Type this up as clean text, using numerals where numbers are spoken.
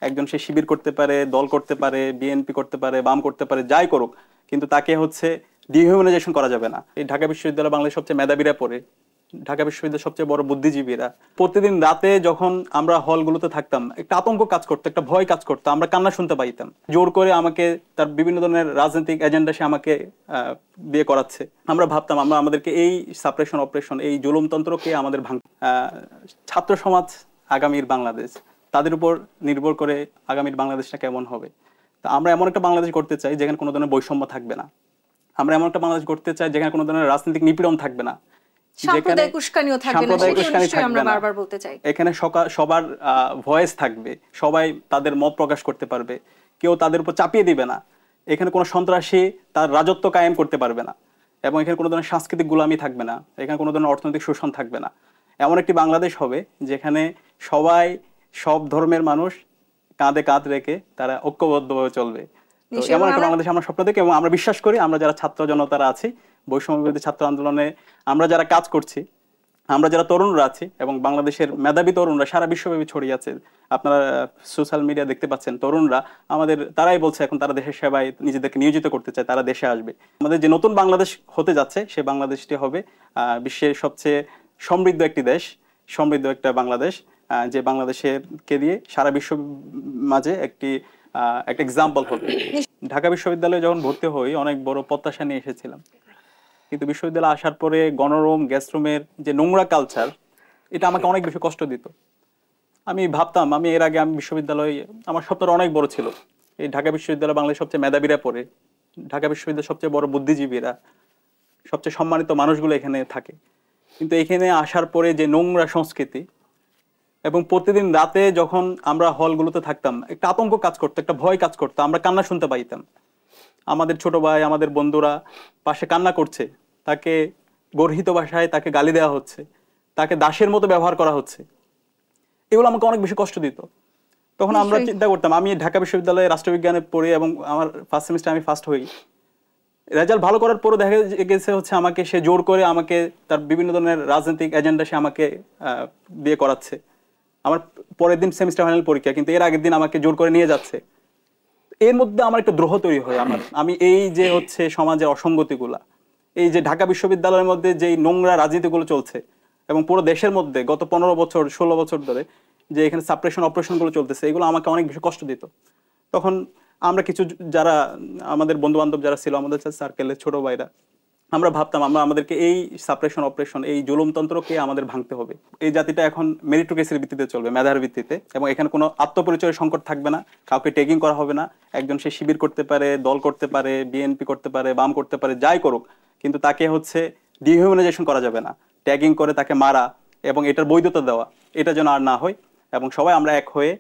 একজন সে শিবির করতে পারে, দল করতে পারে, বিএনপি করতে পারে, বাম করতে পারে, যাই করুক, কিন্তু তাকে হচ্ছে ডিহিউম্যানাইজেশন করা যাবে না। এই ঢাকা বিশ্ববিদ্যালয় বাংলাদেশের সবচেয়ে মেধাবীরা পড়ে, ঢাকা বিশ্ববিদ্যালয়ের সবচেয়ে বড় বুদ্ধিজীবীরা। প্রতিদিন রাতে যখন আমরা হলগুলোতে থাকতাম, একটা আতঙ্ক কাজ করতো, একটা ভয় কাজ করতো, আমরা কান্না শুনতে পাইতাম। জোর করে আমাকে তার বিভিন্ন ধরনের রাজনৈতিক এজেন্ডা সে আমাকে বিয়ে করাচ্ছে। আমরা ভাবতাম আমরা আমাদেরকে এই সাপ্রেশন অপারেশন, এই জুলুমতন্ত্রকে আমাদের ছাত্র সমাজ আগামীর বাংলাদেশ, তাদের উপর নির্ভর করে আগামীর বাংলাদেশটা কেমন হবে। তা আমরা এমন একটা বাংলাদেশ করতে চাই যেখানে কোনো ধরনের বৈষম্য থাকবে না। আমরা এমন একটা বাংলাদেশ করতে চাই যেখানে কোনো ধরনের রাজনৈতিক নিপীড়ন থাকবে না, সাম্প্রদায়িক উস্কানিও থাকবে না, সেটা নিশ্চয়ই আমরা বারবার বলতে চাই। এখানে সবার ভয়েস থাকবে, সবাই তাদের মত প্রকাশ করতে পারবে, কেউ তাদের উপর চাপিয়ে দিবে না। এখানে কোনো সন্ত্রাসী তার রাজত্ব কায়েম করতে পারবে না, এবং এখানে কোনো ধরনের সাংস্কৃতিক গোলামি থাকবে না, এখানে কোনো ধরনের অর্থনৈতিক শোষণ থাকবে না। এমন একটি বাংলাদেশ হবে যেখানে সবাই, সব ধর্মের মানুষ কাঁধে কাঁধ রেখে তারা ঐক্যবদ্ধভাবে চলবে। তো এমন একটা বাংলাদেশ আমরা স্বপ্ন দেখি, এবং আমরা বিশ্বাস করি আমরা যারা ছাত্র জনতারা আছি, বৈষম্য বিরোধী ছাত্র আন্দোলনে আমরা যারা কাজ করছি, আমরা যারা তরুণরা আছি, এবং বাংলাদেশের মেধাবী তরুণরা সারা বিশ্বব্যাপী ছড়িয়ে আছে। আপনারা সোশ্যাল মিডিয়া দেখতে পাচ্ছেন, তরুণরা আমাদের তারাই বলছে এখন তারা দেশের সেবায় নিজেদেরকে নিয়োজিত করতে চায়, তারা দেশে আসবে। আমাদের যে নতুন বাংলাদেশ হতে যাচ্ছে, সে বাংলাদেশটি হবে বিশ্বের সবচেয়ে সমৃদ্ধ একটি দেশ, সমৃদ্ধ একটা বাংলাদেশ, যে বাংলাদেশকে দিয়ে সারা বিশ্ব মাঝে একটা এক্সাম্পল হবে। ঢাকা বিশ্ববিদ্যালয়ে যখন ভর্তি হই অনেক বড় প্রত্যাশা নিয়ে এসেছিলাম, কিন্তু বিশ্ববিদ্যালয়ে আসার পরে গণরুম, গেস্ট রুমের যে নোংরা কালচার, এটা আমাকে অনেক বেশি কষ্ট দিত। আমি ভাবতাম আমি এর আগে বিশ্ববিদ্যালয়ে, আমার স্বপ্নটা অনেক বড় ছিল, এই ঢাকা বিশ্ববিদ্যালয় বাংলাদেশের সবচেয়ে মেধাবীরা পড়ে, ঢাকা বিশ্ববিদ্যালয়ের সবচেয়ে বড় বুদ্ধিজীবীরা, সবচেয়ে সম্মানিত মানুষগুলো এখানে থাকে। কিন্তু এখানে আসার পরে যে নোংরা সংস্কৃতি, এবং প্রতিদিন রাতে যখন আমরা হলগুলোতে থাকতাম, একটা আতঙ্ক কাজ করতো, একটা ভয় কাজ করতো, আমরা কান্না শুনতে পাইতাম। আমাদের ছোট ভাই, আমাদের বন্ধুরা পাশে কান্না করছে, তাকে গর্হিত ভাষায় তাকে গালি দেওয়া হচ্ছে, তাকে দাসের মতো ব্যবহার করা হচ্ছে। এগুলো আমাকে অনেক বেশি কষ্ট দিত। তখন আমরা চিন্তা করতাম, আমি ঢাকা বিশ্ববিদ্যালয়ে রাষ্ট্রবিজ্ঞানে পড়ি এবং আমার ফার্স্ট সেমিস্টার আমি ফার্স্ট হই। রেজাল্ট ভালো করার পরও দেখা গেছে হচ্ছে আমাকে সে জোর করে আমাকে তার বিভিন্ন ধরনের রাজনৈতিক এজেন্ডা সে আমাকে বিয়ে করাচ্ছে। আমার পরের দিন সেমিস্টার ফাইনাল পরীক্ষা, কিন্তু এর আগের দিন আমাকে জোর করে নিয়ে যাচ্ছে। এর মধ্যে আমার একটা দ্রোহ তৈরি হয়। আমি এই যে হচ্ছে সমাজের অসঙ্গতিগুলা, এই যে ঢাকা বিশ্ববিদ্যালয়ের মধ্যে যেই নোংরা রাজনীতিগুলো চলছে, এবং পুরো দেশের মধ্যে গত 15 বছর 16 বছর ধরে যে এখানে সাপ্রেশন অপারেশনগুলো চলতেছে, এগুলো আমাকে অনেক বেশি কষ্ট দিত। তখন আমরা কিছু যারা আমাদের বন্ধু বান্ধব যারা ছিল আমাদের সার্কেলের ছোট ভাইরা, আমরা ভাবতাম আমরা আমাদেরকে এই সাপ্রেশন অপারেশন, এই জুলুমতন্ত্রকে আমাদের ভাঙতে হবে। এই জাতিটা এখন মেরিটোক্রেসির ভিত্তিতে চলবে, মেধার ভিত্তিতে, এবং এখানে কোনো আত্মপরিচয়ের সংকট থাকবে না, কাউকে ট্যাগিং করা হবে না। একজন সে শিবির করতে পারে, দল করতে পারে, বিএনপি করতে পারে, বাম করতে পারে, যাই করুক, কিন্তু তাকে হচ্ছে ডিহিউম্যানাইজেশন করা যাবে না, ট্যাগিং করে তাকে মারা এবং এটার বৈধতা দেওয়া, এটা যেন আর না হয়। এবং সবাই আমরা এক হয়ে